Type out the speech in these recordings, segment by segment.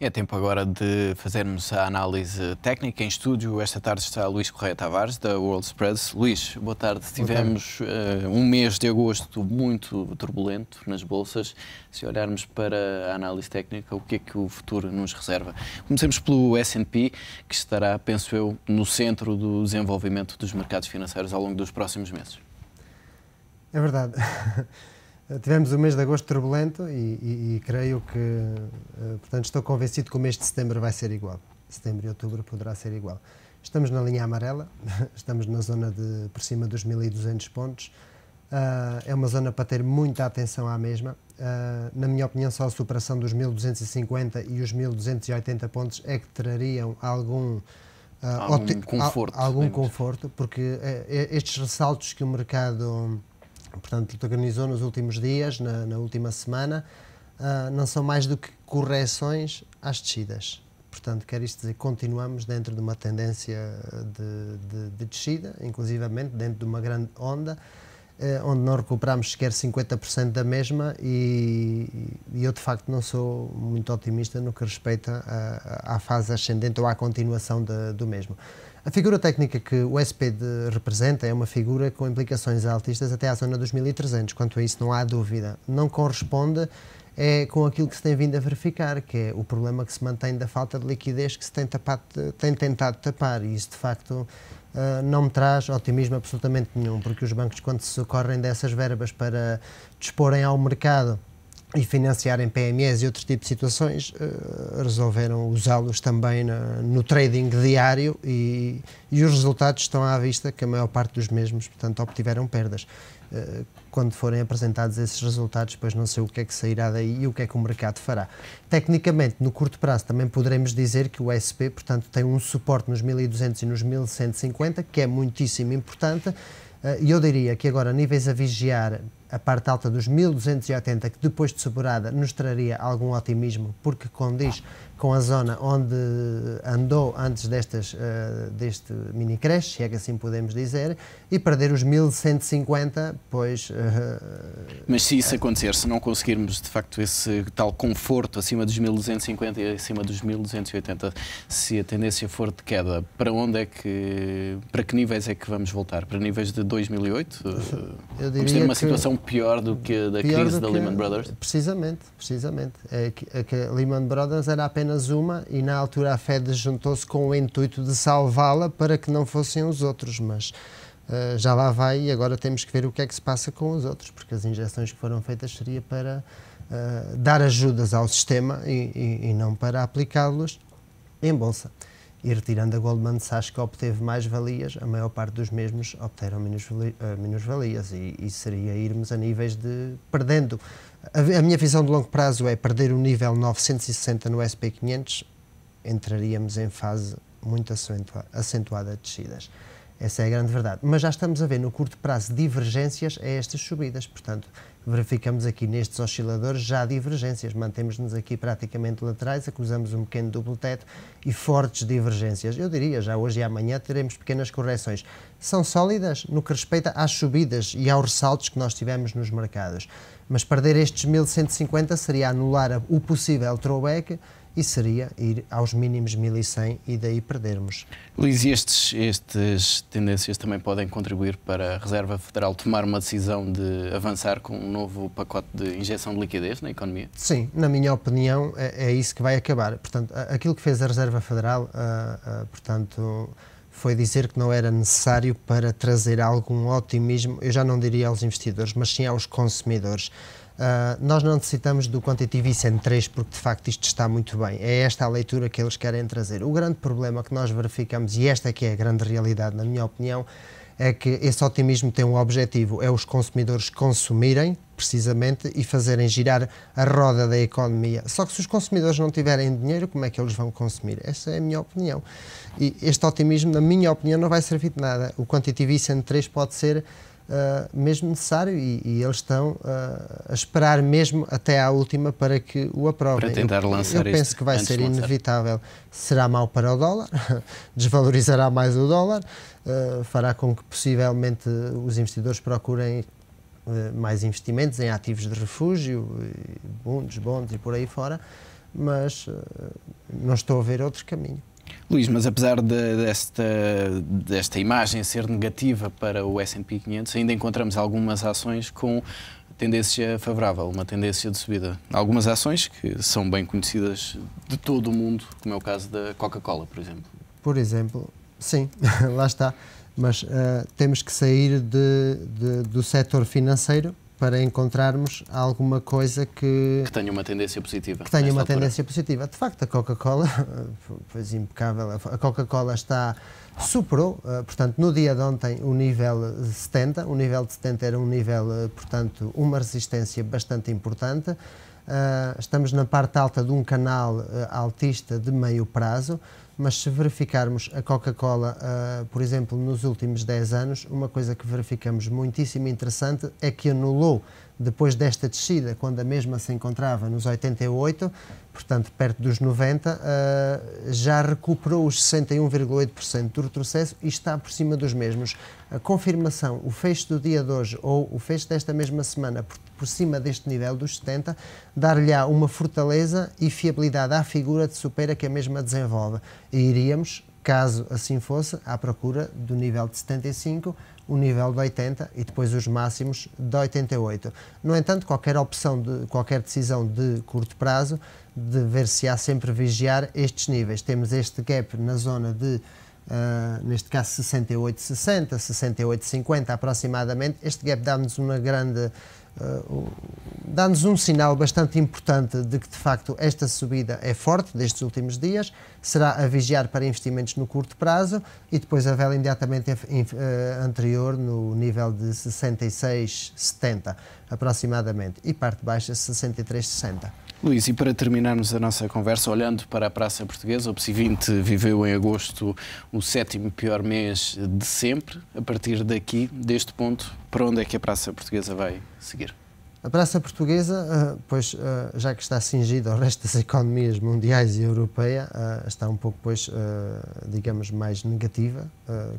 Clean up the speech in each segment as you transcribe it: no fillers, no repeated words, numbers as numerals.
É tempo agora de fazermos a análise técnica em estúdio. Esta tarde está Luís Correia Tavares, da World Spreads. Luís, boa tarde. Tivemos um mês de agosto muito turbulento nas bolsas. Se olharmos para a análise técnica, o que é que o futuro nos reserva? Comecemos pelo S&P, que estará, penso eu, no centro do desenvolvimento dos mercados financeiros ao longo dos próximos meses. É verdade. Tivemos um mês de agosto turbulento e creio que, portanto, estou convencido que o mês de setembro vai ser igual. Setembro e outubro poderá ser igual. Estamos na linha amarela, estamos na zona de por cima dos 1.200 pontos. É uma zona para ter muita atenção à mesma. Na minha opinião, só a superação dos 1.250 e os 1.280 pontos é que trariam algum conforto, porque estes ressaltos que o mercado, portanto, protagonizou nos últimos dias, na última semana, não são mais do que correções às descidas. Portanto, quer isto dizer que continuamos dentro de uma tendência de descida, inclusivamente dentro de uma grande onda, onde não recuperamos sequer 50% da mesma e eu, de facto, não sou muito otimista no que respeita à fase ascendente ou à continuação do mesmo. A figura técnica que o SP representa é uma figura com implicações altistas até à zona dos 1.300, quanto a isso não há dúvida. Não corresponde com aquilo que se tem vindo a verificar, que é o problema que se mantém da falta de liquidez que se tem tentado tapar, e isso de facto não me traz otimismo absolutamente nenhum, porque os bancos, quando se socorrem dessas verbas para disporem ao mercado e financiarem PMEs e outros tipos de situações, resolveram usá-los também no trading diário e os resultados estão à vista, que a maior parte dos mesmos, portanto, obtiveram perdas. Quando forem apresentados esses resultados, depois não sei o que é que sairá daí e o que é que o mercado fará. Tecnicamente, no curto prazo, também poderemos dizer que o SP, portanto, tem um suporte nos 1.200 e nos 1.150, que é muitíssimo importante, e eu diria que agora, níveis a vigiar, a parte alta dos 1.280, que depois de superada nos traria algum otimismo, porque condiz com a zona onde andou antes deste mini crash, se é que assim podemos dizer, e perder os 1.150, pois... Mas se isso acontecer, se não conseguirmos de facto esse tal conforto acima dos 1.250 e acima dos 1.280, se a tendência for de queda, para que níveis é que vamos voltar? Para níveis de 2008? Vamos ter uma situação pior do que a da crise da Lehman Brothers? Precisamente. É que a Lehman Brothers era apenas uma e na altura a Fed juntou-se com o intuito de salvá-la para que não fossem os outros, mas já lá vai e agora temos que ver o que é que se passa com os outros, porque as injeções que foram feitas seria para dar ajudas ao sistema e não para aplicá-los em bolsa. E retirando a Goldman Sachs, que obteve mais valias, a maior parte dos mesmos obteram menos valias e seria irmos a níveis de perdendo. A minha visão de longo prazo é perder o nível 960 no SP500, entraríamos em fase muito acentuada de descidas. Essa é a grande verdade. Mas já estamos a ver no curto prazo divergências a estas subidas, portanto, verificamos aqui nestes osciladores já divergências, mantemos-nos aqui praticamente laterais, acusamos um pequeno duplo teto e fortes divergências. Eu diria, já hoje e amanhã teremos pequenas correções. São sólidas no que respeita às subidas e aos ressaltos que nós tivemos nos mercados, mas perder estes 1.150 seria anular o possível throwback e seria ir aos mínimos 1.100 e daí perdermos. Luís, e estas tendências também podem contribuir para a Reserva Federal tomar uma decisão de avançar com um novo pacote de injeção de liquidez na economia? Sim, na minha opinião é isso que vai acabar. Portanto, aquilo que fez a Reserva Federal, portanto, foi dizer que não era necessário para trazer algum otimismo, eu já não diria aos investidores, mas sim aos consumidores. Nós não necessitamos do Quantitative Easing 3 porque de facto isto está muito bem, é esta a leitura que eles querem trazer. O grande problema que nós verificamos, e esta é que é a grande realidade na minha opinião, é que esse otimismo tem um objetivo, é os consumidores consumirem precisamente e fazerem girar a roda da economia. Só que se os consumidores não tiverem dinheiro, como é que eles vão consumir? Essa é a minha opinião. E este otimismo, na minha opinião, não vai servir de nada. O Quantitative Easing 3 pode ser mesmo necessário e eles estão a esperar mesmo até à última para que o aprovem. Para tentar lançar eu penso que vai ser inevitável. Será mau para o dólar, desvalorizará mais o dólar, fará com que possivelmente os investidores procurem mais investimentos em ativos de refúgio, bundes, bonds e por aí fora, mas não estou a ver outro caminho. Luís, mas apesar desta imagem ser negativa para o S&P 500, ainda encontramos algumas ações com tendência favorável, uma tendência de subida. Algumas ações que são bem conhecidas de todo o mundo, como é o caso da Coca-Cola, por exemplo. Por exemplo, sim, lá está. Mas temos que sair do setor financeiro para encontrarmos alguma coisa que tenha uma tendência positiva. Que tenha uma tendência positiva. De facto, a Coca-Cola foi impecável. A Coca-Cola superou, portanto, no dia de ontem, o nível 70. O nível de 70 era um nível, portanto, uma resistência bastante importante. Estamos na parte alta de um canal altista de meio prazo, mas se verificarmos a Coca-Cola, por exemplo, nos últimos 10 anos, uma coisa que verificamos muitíssimo interessante é que anulou, depois desta descida, quando a mesma se encontrava nos 88, portanto perto dos 90, já recuperou os 61,8% do retrocesso e está por cima dos mesmos. A confirmação, o fecho do dia de hoje ou o fecho desta mesma semana por cima deste nível dos 70, dar-lhe-á uma fortaleza e fiabilidade à figura de supera que a mesma desenvolve. E iríamos, caso assim fosse, à procura do nível de 75, o nível de 80 e depois os máximos de 88. No entanto, qualquer decisão de curto prazo dever-se-á sempre vigiar estes níveis. Temos este gap na zona de, neste caso, 68,60, 68,50 aproximadamente. Este gap dá-nos uma grande... dá-nos um sinal bastante importante de que, de facto, esta subida é forte destes últimos dias, será a vigiar para investimentos no curto prazo e depois a vela imediatamente anterior no nível de 66,70 aproximadamente e parte baixa 63,60. Luís, e para terminarmos a nossa conversa, olhando para a Praça Portuguesa, o PSI 20 viveu em agosto o 7º pior mês de sempre. A partir daqui, deste ponto, para onde é que a Praça Portuguesa vai seguir? A Praça Portuguesa, já que está cingida ao resto das economias mundiais e europeia, está um pouco, digamos, mais negativa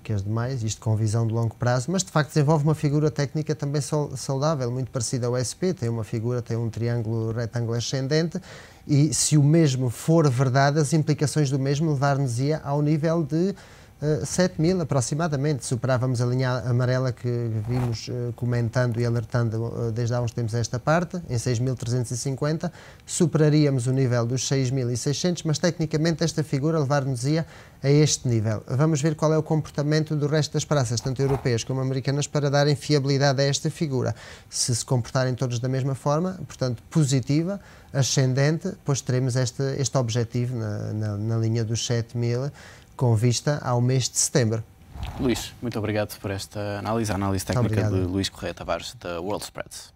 que as demais, isto com visão de longo prazo, mas de facto desenvolve uma figura técnica também saudável, muito parecida ao SP, tem um triângulo retângulo ascendente e se o mesmo for verdade, as implicações do mesmo levar-nos-ia ao nível de 7.000 aproximadamente, superávamos a linha amarela que vimos comentando e alertando desde há uns tempos esta parte, em 6.350, superaríamos o nível dos 6.600, mas tecnicamente esta figura levar-nos-ia a este nível. Vamos ver qual é o comportamento do resto das praças, tanto europeias como americanas, para darem fiabilidade a esta figura. Se comportarem todos da mesma forma, portanto positiva, ascendente, pois teremos este objetivo na linha dos 7.000, com vista ao mês de setembro. Luís, muito obrigado por esta análise, a análise técnica de Luís Correia Tavares, da World Spreads.